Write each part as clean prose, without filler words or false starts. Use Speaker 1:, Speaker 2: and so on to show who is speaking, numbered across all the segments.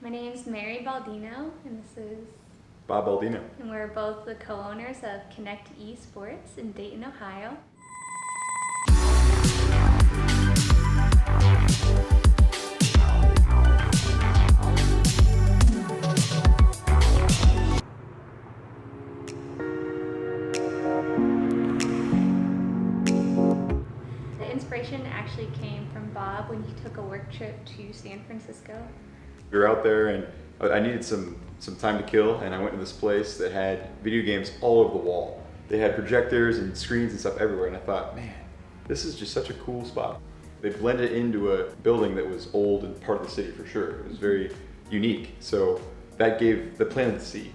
Speaker 1: My name is Mary Baldino, and this is
Speaker 2: Bob Baldino.
Speaker 1: and we're both the co-owners of Connect Esports in Dayton, Ohio. The inspiration actually came from Bob when he took a work trip to San Francisco.
Speaker 2: We were out there and I needed some time to kill, and I went to this place that had video games all over the wall. They had projectors and screens and stuff everywhere, and I thought, man, this is just such a cool spot. They blended into a building that was old and part of the city for sure. It was very unique, so that gave the planet the seed.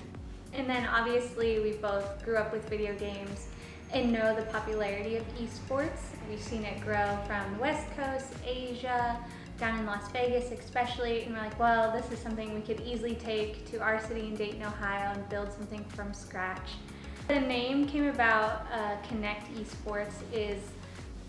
Speaker 1: And then obviously we both grew up with video games and know the popularity of esports. We've seen it grow from the West Coast, Asia, down in Las Vegas especially, and we're like, well, this is something we could easily take to our city in Dayton, Ohio and build something from scratch. The name came about, Connect Esports, is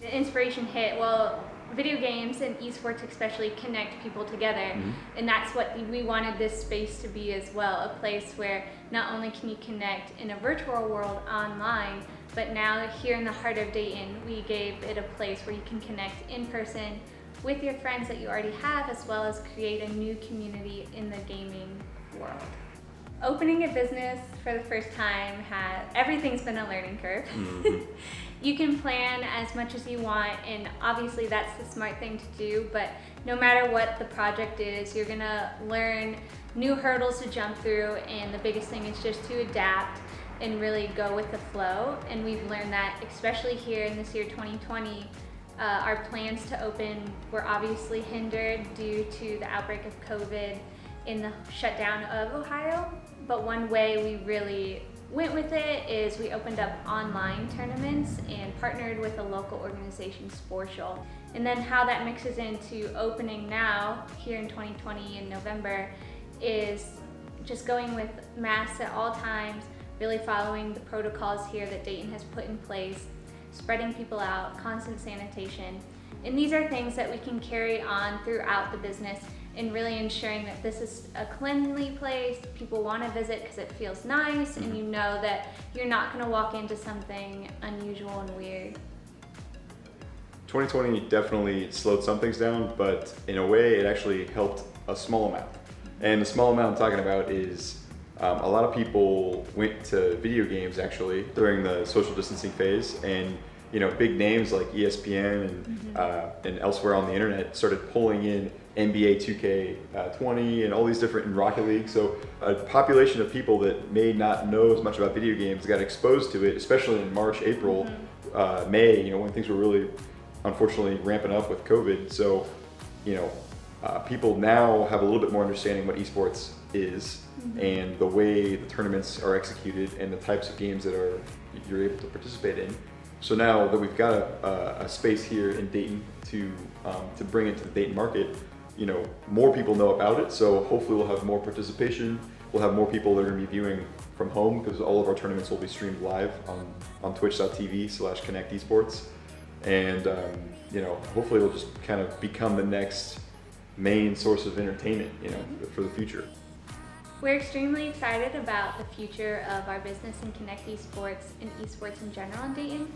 Speaker 1: the inspiration hit, well, video games and esports especially connect people together, and that's what we wanted this space to be as well, a place where not only can you connect in a virtual world online, but now here in the heart of Dayton, we gave it a place where you can connect in person with your friends that you already have, as well as create a new community in the gaming world. Opening a business for the first time everything's been a learning curve. You can plan as much as you want, and obviously that's the smart thing to do, but no matter what the project is, you're gonna learn new hurdles to jump through, and the biggest thing is just to adapt and really go with the flow. And we've learned that, especially here in this year 2020, our plans to open were obviously hindered due to the outbreak of COVID in the shutdown of Ohio. But one way we really went with it is we opened up online tournaments and partnered with a local organization, Sportial. And then how that mixes into opening now, here in 2020 in November, is just going with masks at all times, really following the protocols here that Dayton has put in place, spreading people out, constant sanitation. And these are things that we can carry on throughout the business and really ensuring that this is a cleanly place, people want to visit because it feels nice, and you know that you're not going to walk into something unusual and weird.
Speaker 2: 2020 definitely slowed some things down, but in a way it actually helped a small amount. And the small amount I'm talking about is a lot of people went to video games actually during the social distancing phase, and big names like ESPN and elsewhere on the internet started pulling in NBA 2K20 and all these different in Rocket League. So a population of people that may not know as much about video games got exposed to it, especially in March, April, May, when things were really unfortunately ramping up with COVID. So, people now have a little bit more understanding what esports is and the way the tournaments are executed and the types of games that you're able to participate in. So now that we've got a space here in Dayton to bring it to the Dayton market, more people know about it. So hopefully we'll have more participation. We'll have more people that are going to be viewing from home, because all of our tournaments will be streamed live on twitch.tv/Connect Esports. And hopefully it'll just kind of become the next main source of entertainment, for the future.
Speaker 1: We're extremely excited about the future of our business in Connect Esports and esports in general in Dayton,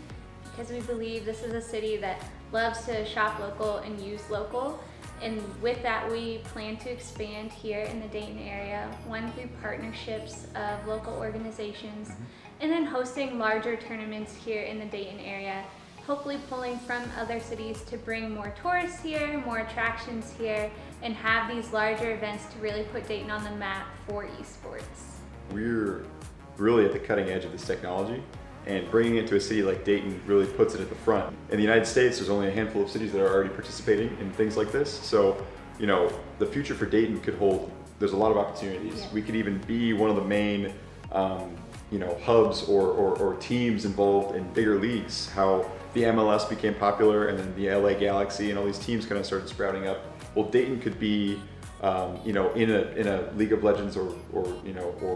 Speaker 1: because we believe this is a city that loves to shop local and use local. And with that, we plan to expand here in the Dayton area, one through partnerships of local organizations, and then hosting larger tournaments here in the Dayton area, hopefully pulling from other cities to bring more tourists here, more attractions here, and have these larger events to really put Dayton on the map for esports.
Speaker 2: We're really at the cutting edge of this technology, and bringing it to a city like Dayton really puts it at the front. In the United States, there's only a handful of cities that are already participating in things like this. So, the future for Dayton could hold, there's a lot of opportunities.
Speaker 1: Yeah.
Speaker 2: We could even be one of the main, hubs or teams involved in bigger leagues. How the MLS became popular, and then the LA Galaxy and all these teams kind of started sprouting up. Well, Dayton could be, in a League of Legends or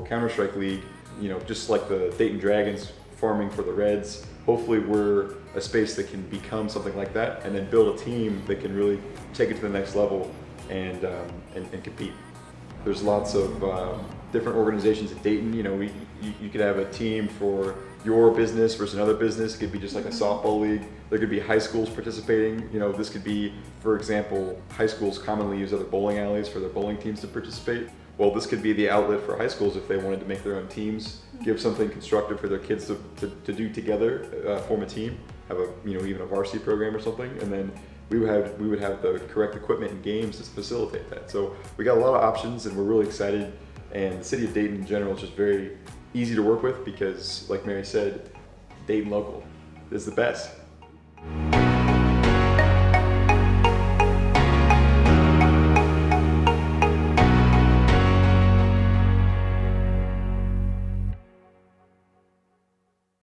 Speaker 2: Counter-Strike league, just like the Dayton Dragons farming for the Reds. Hopefully we're a space that can become something like that, and then build a team that can really take it to the next level and compete. There's lots of different organizations in Dayton. You know, you could have a team for your business versus another business. It could be just like a softball league. There could be high schools participating. You know, this could be, for example, high schools commonly use other bowling alleys for their bowling teams to participate. Well, this could be the outlet for high schools if they wanted to make their own teams, give something constructive for their kids to do together, form a team, have a, you know, even a varsity program or something, and then we would have the correct equipment and games to facilitate that. So we got a lot of options, and we're really excited. And the city of Dayton in general is just very easy to work with because, like Mary said, Dayton local is the best.